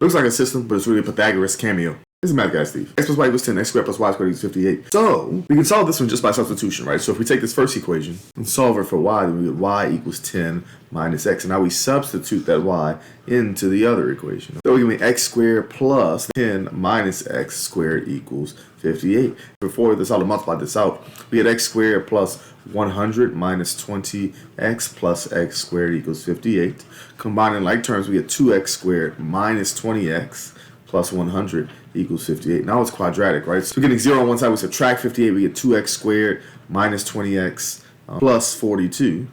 Looks like a system, but it's really a Pythagoras Cameo. This is math guy Steve. X plus y equals 10, x² plus y² equals 58. So, we can solve this one just by substitution, right? So if we take this first equation and solve it for y, then we get y equals 10 minus x. And now we substitute that y into the other equation. So we give me x² plus 10 minus x² equals 58. Before this, I'll multiply this out. We get x² plus 100 minus 20x plus x² equals 58. Combining like terms, we get 2x² minus 20x plus 100 equals 58. Now it's quadratic, right? So we're getting 0 on one side, we subtract 58, we get 2x² minus 20x plus 42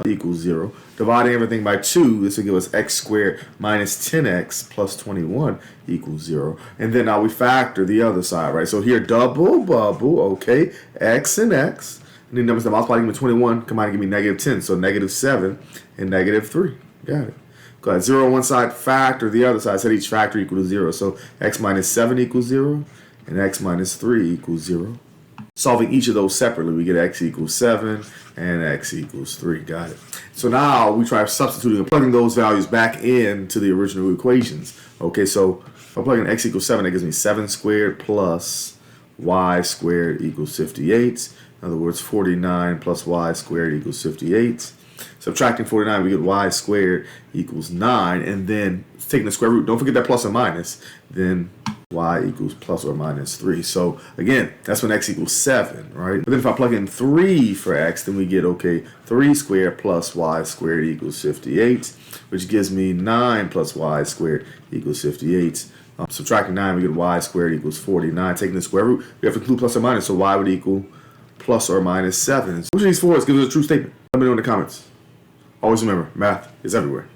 equals 0. Dividing everything by 2, this will give us x² minus 10x plus 21 equals 0. And then now we factor the other side, right? So here, double bubble, okay, x and x. And the numbers that multiply give me 21, combine give me negative 10. So negative 7 and negative 3. Got it. Go ahead, 0 on one side, factor the other side. I said each factor equal to 0. So x minus 7 equals 0, and x minus 3 equals 0. Solving each of those separately, we get x equals 7 and x equals 3. Got it. So now we try substituting and plugging those values back into the original equations. Okay, so if I plug in x equals 7, that gives me 7² plus y² equals 58. In other words, 49 plus y² equals 58. Subtracting 49, we get y² equals 9, and then taking the square root, don't forget that plus or minus, then y equals plus or minus 3. So again, that's when x equals 7, right? But then if I plug in 3 for x, then we get, okay, 3² plus y² equals 58, which gives me 9 plus y² equals 58. Subtracting 9, we get y² equals 49. Taking the square root, we have to include plus or minus, so y would equal plus or minus 7. Which of these four gives us a true statement? Let me know in the comments. Always remember, math is everywhere.